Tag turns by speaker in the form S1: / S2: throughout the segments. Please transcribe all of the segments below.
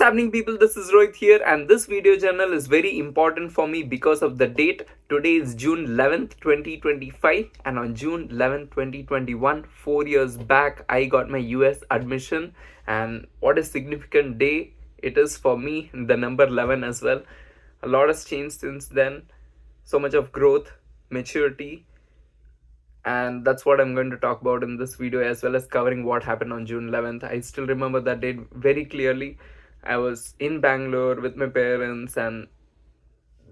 S1: What's happening, people? This is Rohit here, and this video journal is very important for me because of the date. Today is June 11th, 2025, and on June 11th, 2021, 4 years back, I got my US admission. And what a significant day it is for me, the number 11 as well. A lot has changed since then, so much of growth, maturity, and that's what I'm going to talk about in this video, as well as covering what happened on June 11th. I still remember that date very clearly. I was in Bangalore with my parents, and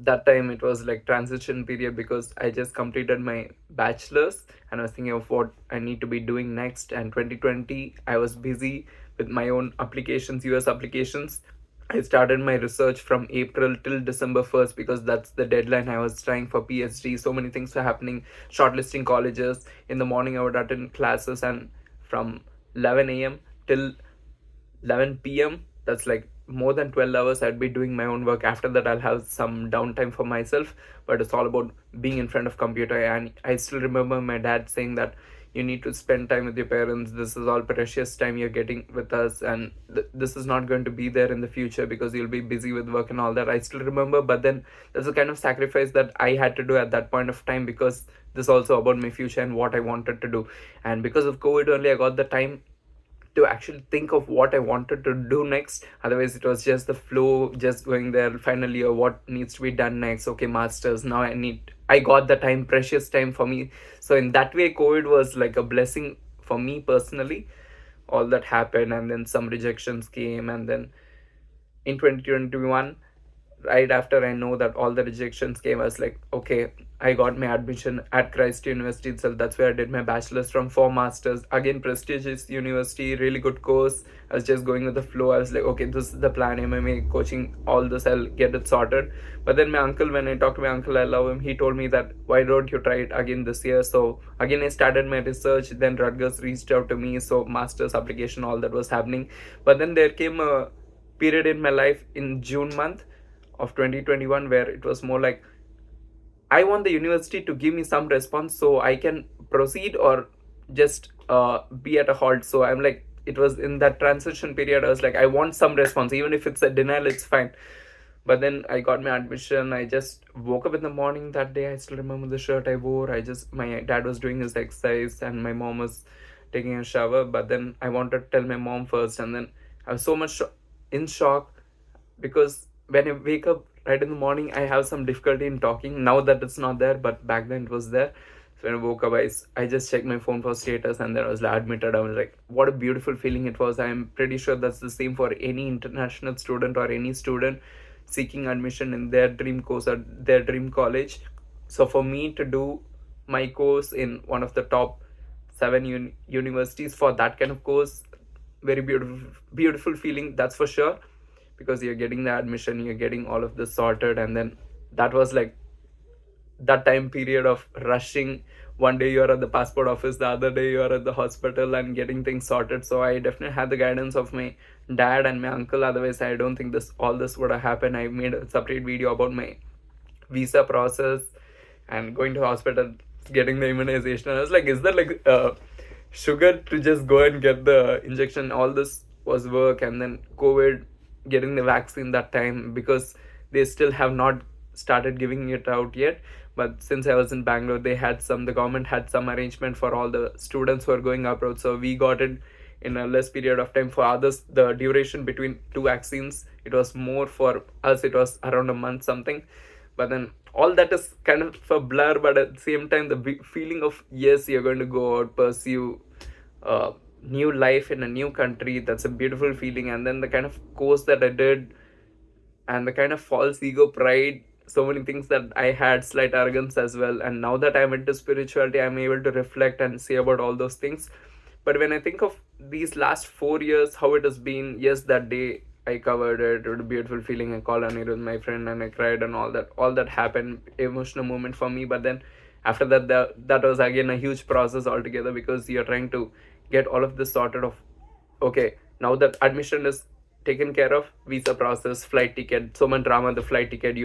S1: that time it was like transition period because I just completed my bachelor's and I was thinking of what I need to be doing next. And 2020, I was busy with my own applications, US applications. I started my research from April till December 1st because that's the deadline. I was trying for PhD. So many things were happening, shortlisting colleges. In the morning, I would attend classes, and from 11 a.m. till 11 p.m., that's like more than 12 hours I'd be doing my own work. After that, I'll have some downtime for myself, but it's all about being in front of computer. And I still remember my dad saying that you need to spend time with your parents. This is all precious time you're getting with us, and this is not going to be there in the future because you'll be busy with work and all that. I still remember, but then there's a kind of sacrifice that I had to do at that point of time because this is also about my future and what I wanted to do. And because of COVID only, I got the time to actually think of what I wanted to do next. Otherwise, it was just the flow, just going there. Finally, or what needs to be done next? Okay, masters. Now I got the time, precious time for me. So in that way, COVID was like a blessing for me personally. All that happened, and then some rejections came, and then in 2021, right after I know that all the rejections came, I was like, okay, I got my admission at Christ University itself. That's where I did my bachelor's from 4 masters. Again, prestigious university, really good course. I was just going with the flow. I was like, okay, this is the plan, MMA, coaching, all this, I'll get it sorted. But then my uncle, when I talked to my uncle, I love him, he told me that, why don't you try it again this year? So again, I started my research. Then Rutgers reached out to me. So master's application, all that was happening. But then there came a period in my life in June month of 2021 where it was more like I want the university to give me some response so I can proceed or just be at a halt. So I'm like, it was in that transition period. I was like, I want some response, even if it's a denial, it's fine. But then I got my admission. I just woke up in the morning that day. I still remember the shirt I wore. My dad was doing his exercise and my mom was taking a shower. But then I wanted to tell my mom first, and then I was so much in shock because when I wake up right in the morning, I have some difficulty in talking. Now that it's not there, but back then it was there. So when I woke up, I just checked my phone for status, and then I was like, admitted. I was like, what a beautiful feeling it was. I'm pretty sure that's the same for any international student or any student seeking admission in their dream course or their dream college. So for me to do my course in one of the top seven universities for that kind of course, very beautiful feeling, that's for sure, because you're getting the admission, you're getting all of this sorted. And then that was like that time period of rushing. One day you're at the passport office, the other day you're at the hospital and getting things sorted. So I definitely had the guidance of my dad and my uncle. Otherwise, I don't think this would have happened. I made a separate video about my visa process and going to hospital, getting the immunization. I was like, is there like sugar to just go and get the injection? All this was work. And then COVID, getting the vaccine that time, because they still have not started giving it out yet. But since I was in Bangalore, the government had some arrangement for all the students who are going abroad. So we got it in a less period of time. For others, the duration between two vaccines, it was more. For us, it was around a month something. But then all that is kind of a blur, but at the same time, the feeling of, yes, you're going to go out, pursue new life in a new country, that's a beautiful feeling. And then the kind of course that I did, and the kind of false ego, pride, so many things that I had, slight arrogance as well. And now that I'm into spirituality, I'm able to reflect and say about all those things. But when I think of these last 4 years, how it has been, yes, that day I covered it. It was a beautiful feeling. I called on it with my friend and I cried, and all that happened, emotional moment for me. But then after that, that was again a huge process altogether, because you're trying to get all of this sorted of, okay, now that admission is taken care of, visa process, flight ticket, so much drama. The flight ticket,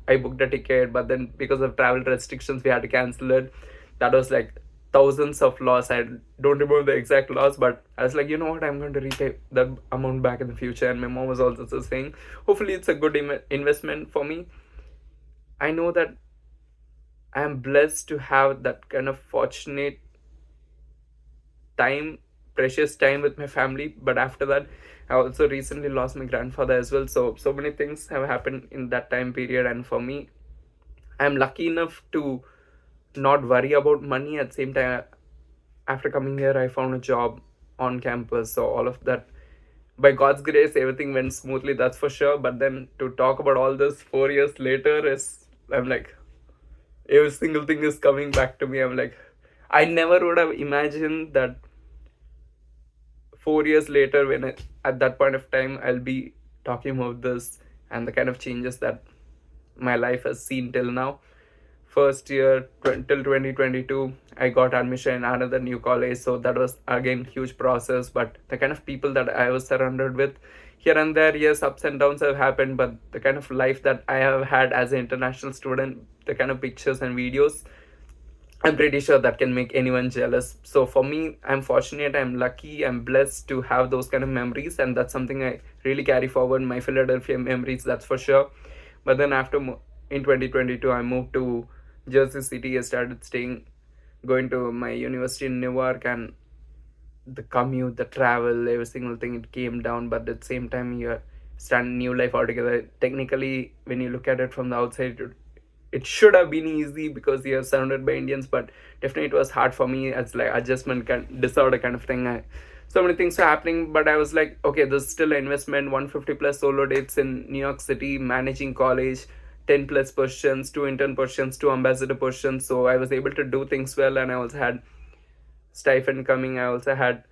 S1: I booked a ticket, but then because of travel restrictions we had to cancel it. That was like thousands of loss. I don't remember the exact loss, but I was like, you know what, I'm going to repay that amount back in the future. And my mom was also saying, hopefully it's a good investment for me. I know that I am blessed to have that kind of fortunate time, precious time with my family. But after that, I also recently lost my grandfather as well. So many things have happened in that time period, and for me, I'm lucky enough to not worry about money. At the same time, after coming here, I found a job on campus, so all of that, by God's grace, everything went smoothly, that's for sure. But then to talk about all this 4 years later is, I'm like, every single thing is coming back to me. I'm like, I never would have imagined that 4 years later, when at that point of time, I'll be talking about this and the kind of changes that my life has seen till now. First year till 2022, I got admission in another new college, so that was again huge process. But the kind of people that I was surrounded with, here and there, yes, ups and downs have happened, but the kind of life that I have had as an international student, the kind of pictures and videos, I'm pretty sure that can make anyone jealous. So for me, I'm fortunate, I'm lucky, I'm blessed to have those kind of memories, and that's something I really carry forward, my Philadelphia memories, that's for sure. But then after in 2022, I moved to Jersey City. I started going to my university in Newark, and the commute, the travel, every single thing, it came down. But at the same time, you're starting new life altogether. Technically, when you look at it from the outside, it should have been easy because you're surrounded by Indians, but definitely it was hard for me as like adjustment disorder kind of thing. So many things were happening, but I was like, okay, this is still an investment. 150 plus solo dates in New York City, managing college, 10 plus positions, 2 intern positions, 2 ambassador positions. So I was able to do things well, and I also had stipend coming. I also had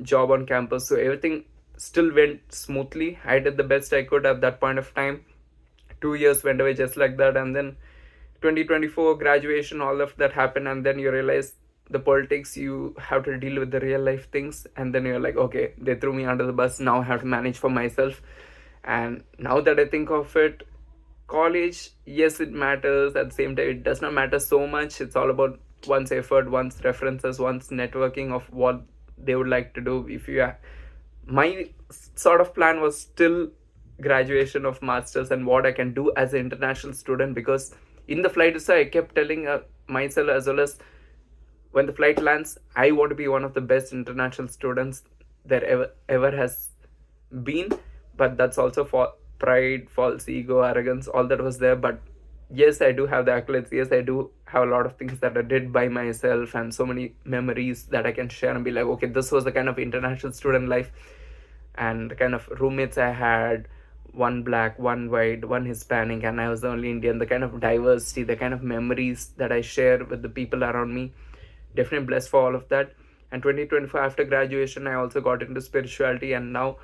S1: job on campus, so everything still went smoothly. I did the best I could at that point of time. 2 years went away just like that, and then 2024 graduation, all of that happened, and then you realize the politics, you have to deal with the real life things, and then you're like, okay, they threw me under the bus, now I have to manage for myself. And now that I think of it, college, yes, it matters. At the same time, it does not matter so much. It's all about one's effort, one's references, one's networking of what they would like to do. If you My sort of plan was still graduation of masters and what I can do as an international student, because in the flight so I kept telling myself, as well as when the flight lands, I want to be one of the best international students there ever has been. But that's also for pride, false ego, arrogance, all that was there. But yes, I do have the accolades. Yes, I do have a lot of things that I did by myself, and so many memories that I can share and be like, okay, this was the kind of international student life. And the kind of roommates I had, one black, one white, one Hispanic, and I was the only Indian. The kind of diversity, the kind of memories that I share with the people around me, definitely blessed for all of that. And 2025, after graduation, I also got into spirituality, and now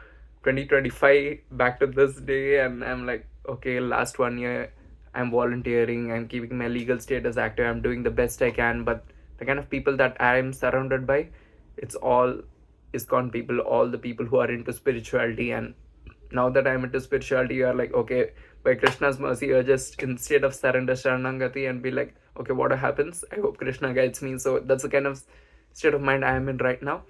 S1: 2025 back to this day, and I'm like, okay, last 1 year I'm volunteering, I'm keeping my legal status active, I'm doing the best I can. But the kind of people that I'm surrounded by, it's all ISKCON people, all the people who are into spirituality. And now that I'm into spirituality, you are like, okay, by Krishna's mercy, you're just in state of surrender, Sharanagati, and be like, okay, what happens? I hope Krishna guides me. So that's the kind of state of mind I am in right now.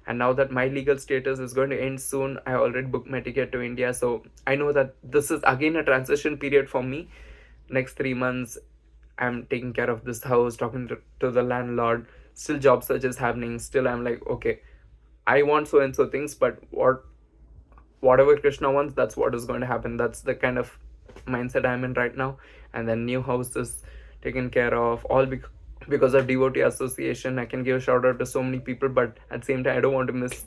S1: And now that my legal status is going to end soon, I already booked my ticket to India. So I know that this is again a transition period for me. Next 3 months, I'm taking care of this house, talking to the landlord. Still, job search is happening. Still, I'm like, okay, I want so and so things, but whatever Krishna wants, that's what is going to happen. That's the kind of mindset I'm in right now. And then new house is taken care of, all because of devotee association. I can give a shout out to so many people, but at the same time, I don't want to miss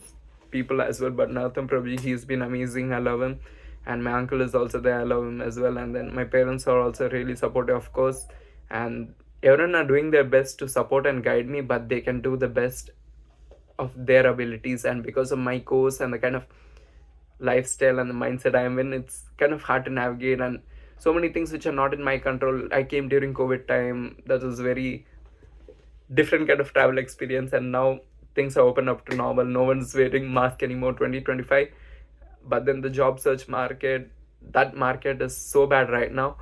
S1: people as well. But Natham Prabhu, he's been amazing. I love him. And my uncle is also there. I love him as well. And then my parents are also really supportive, of course. And everyone are doing their best to support and guide me, but they can do the best of their abilities. And because of my course and the kind of lifestyle and the mindset I'm in, it's kind of hard to navigate, and so many things which are not in my control. I came during COVID time. That was very different kind of travel experience, and now things are open up to normal. No one's wearing mask anymore, 2025. But then the job search market, that market is so bad right now.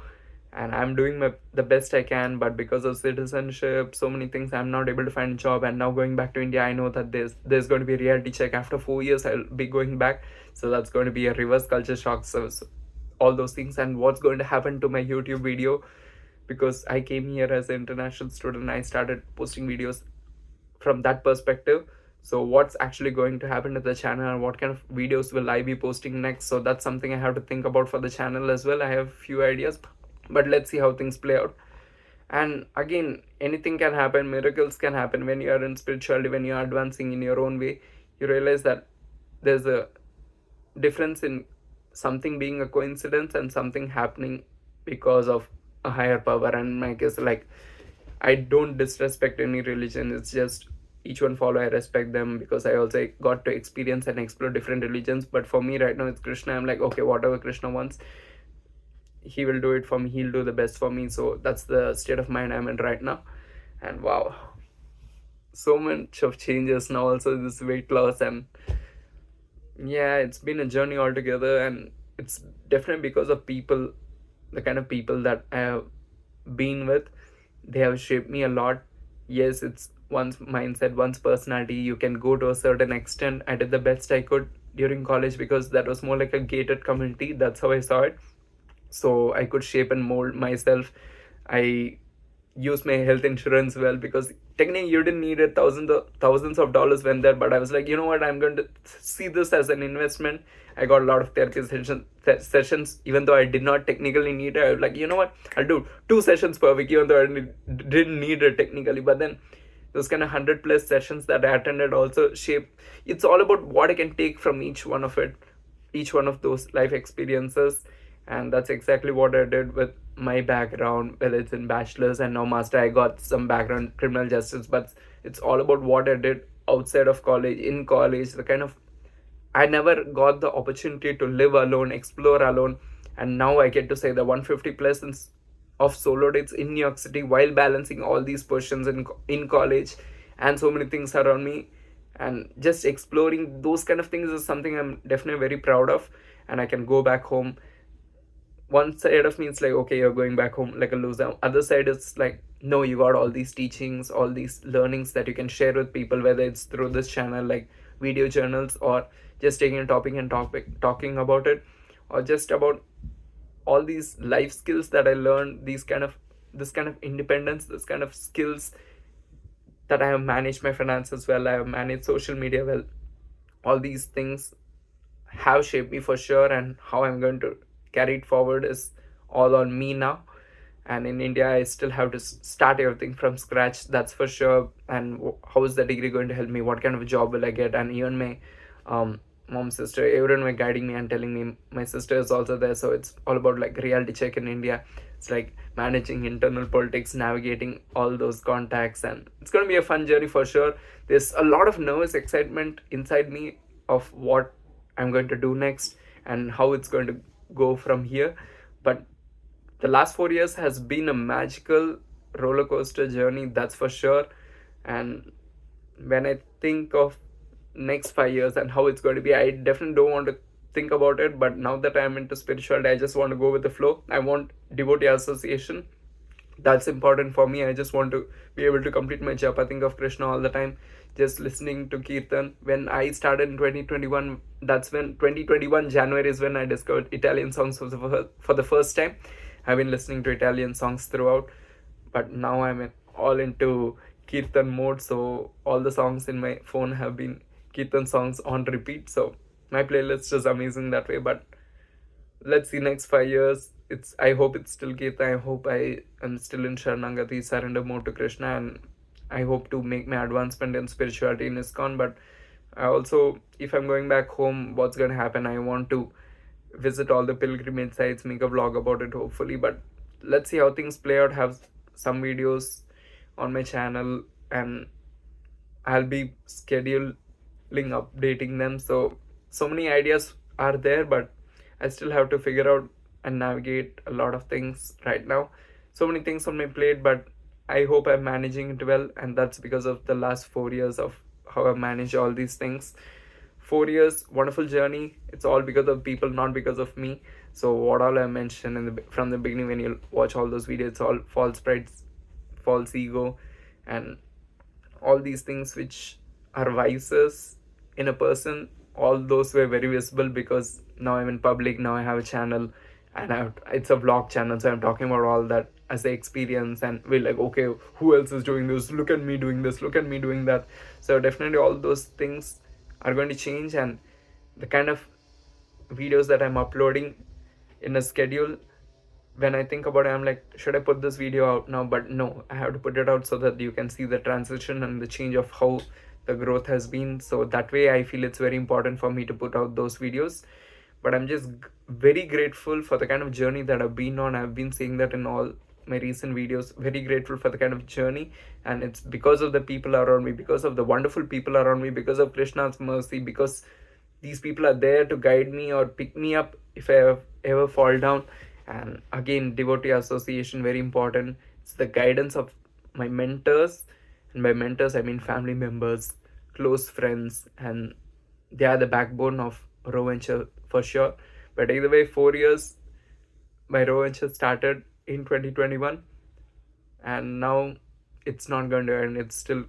S1: and I'm doing the best I can, but because of citizenship, so many things, I'm not able to find a job. And now going back to India, I know that there's going to be a reality check after 4 years. I'll be going back, so that's going to be a reverse culture shock. So all those things, and what's going to happen to my YouTube video, because I came here as an international student. I started posting videos from that perspective. So what's actually going to happen to the channel, and what kind of videos will I be posting next? So that's something I have to think about for the channel as well. I have few ideas, but let's see how things play out. And again, anything can happen, miracles can happen when you are in spirituality, when you are advancing in your own way. You realize that there's a difference in something being a coincidence and something happening because of a higher power. And in my case, like, I don't disrespect any religion. It's just each one follow, I respect them, because I also got to experience and explore different religions. But for me right now, it's Krishna. I'm like, okay, whatever Krishna wants, he will do it for me, he'll do the best for me. So that's the state of mind I'm in right now. And wow, so much of changes now, also this weight loss. And yeah, it's been a journey altogether, and it's definitely because of people, the kind of people that I have been with. They have shaped me a lot. Yes, it's one's mindset, one's personality. You can go to a certain extent. I did the best I could during college, because that was more like a gated community. That's how I saw it. So I could shape and mold myself. I use my health insurance well, because technically you didn't need thousands of dollars when there, but I was like, you know what, I'm going to see this as an investment. I got a lot of therapy sessions, even though I did not technically need it. I was like, you know what, I'll do 2 sessions per week, even though didn't need it technically. But then those kind of 100 plus sessions that I attended also shape. It's all about what I can take from each one of it, each one of those life experiences. And that's exactly what I did with my background, whether it's in bachelor's and now master. I got some background in criminal justice, but it's all about what I did outside of college, in college. The kind of, I never got the opportunity to live alone, explore alone, and now I get to say the 150 plus of solo dates in New York City, while balancing all these positions in college and so many things around me. And just exploring those kind of things is something I'm definitely very proud of. And I can go back home. One side of me is like, okay, you're going back home like a loser. Other side is like, no, you got all these teachings, all these learnings that you can share with people, whether it's through this channel, like video journals, or just taking a topic and talking about it, or just about all these life skills that I learned, this kind of independence, this kind of skills, that I have managed my finances well, I have managed social media well. All these things have shaped me for sure, and how I'm going to carry it forward is all on me now. And in India, I still have to start everything from scratch, that's for sure. And how is the degree going to help me? What kind of a job will I get? And even my mom, sister, everyone were guiding me and telling me. My sister is also there, so it's all about like reality check in India. It's like managing internal politics, navigating all those contacts, and it's going to be a fun journey for sure. There's a lot of nervous excitement inside me of what I'm going to do next and how it's going to go from here. But the last 4 years has been a magical roller coaster journey, that's for sure. And when I think of next 5 years and how it's going to be, I definitely don't want to think about it. But now that I'm into spirituality, I just want to go with the flow. I want devotee association. That's important for me. I just want to be able to complete my japa, think of Krishna all the time, just listening to Kirtan. When I started in 2021, that's when 2021 January is when I discovered Italian songs for the first time. I've been listening to Italian songs throughout, but now I'm all into Kirtan mode. So all the songs in my phone have been Kirtan songs on repeat. So my playlist is amazing that way. But let's see, next 5 years, it's, I hope it's still Kirtan. I hope I am still in Sharanagati, surrender more to Krishna, and I hope to make my advancement in spirituality in ISKCON. But I also, if I'm going back home, what's going to happen, I want to visit all the pilgrimage sites, make a vlog about it hopefully. But let's see how things play out. Have some videos on my channel, and I'll be scheduling updating them. So many ideas are there, but I still have to figure out and navigate a lot of things right now. So many things on my plate, but I hope I'm managing it well. And that's because of the last 4 years of how I manage all these things. 4 years, wonderful journey. It's all because of people, not because of me. So what all I mentioned from the beginning, when you watch all those videos, it's all false pride, false ego, and all these things which are vices in a person. All those were very visible because now I'm in public, now I have a channel, and it's a vlog channel, so I'm talking about all that as the experience, and we're like, okay, who else is doing this, look at me doing this, look at me doing that. So definitely all those things are going to change, and the kind of videos that I'm uploading in a schedule, when I think about it, I'm like, should I put this video out now? But no, I have to put it out so that you can see the transition and the change of how the growth has been. So that way, I feel it's very important for me to put out those videos. But I'm just very grateful for the kind of journey that I've been on. I've been saying that in all my recent videos. Very grateful for the kind of journey, and it's because of the people around me, because of the wonderful people around me, because of Krishna's mercy, because these people are there to guide me or pick me up if I ever fall down. And again, devotee association, very important. It's the guidance of my mentors, and by mentors I mean family members, close friends, and they are the backbone of Row Venture for sure. But either way, 4 years my Row Venture started in 2021, and now it's not going to end, it's still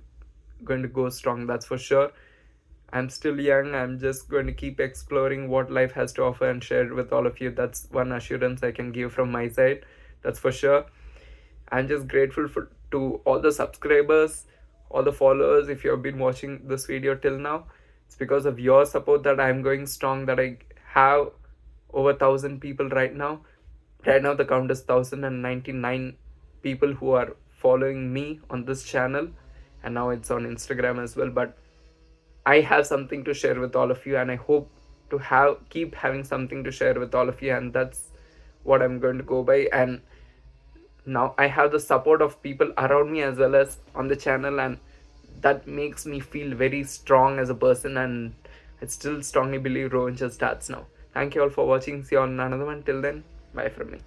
S1: going to go strong, that's for sure. I'm still young. I'm just going to keep exploring what life has to offer and share it with all of you. That's one assurance I can give from my side. That's for sure. I'm just grateful to all the subscribers, all the followers. If you have been watching this video till now, it's because of your support that I'm going strong, that I have over 1,000 people right now. Right now, the count is 1,099 people who are following me on this channel, and now it's on Instagram as well. But I have something to share with all of you, and I hope to keep having something to share with all of you, and that's what I'm going to go by. And now I have the support of people around me as well as on the channel, and that makes me feel very strong as a person, and I still strongly believe Rowan just starts now. Thank you all for watching. See you on another one. Till then, bye from me.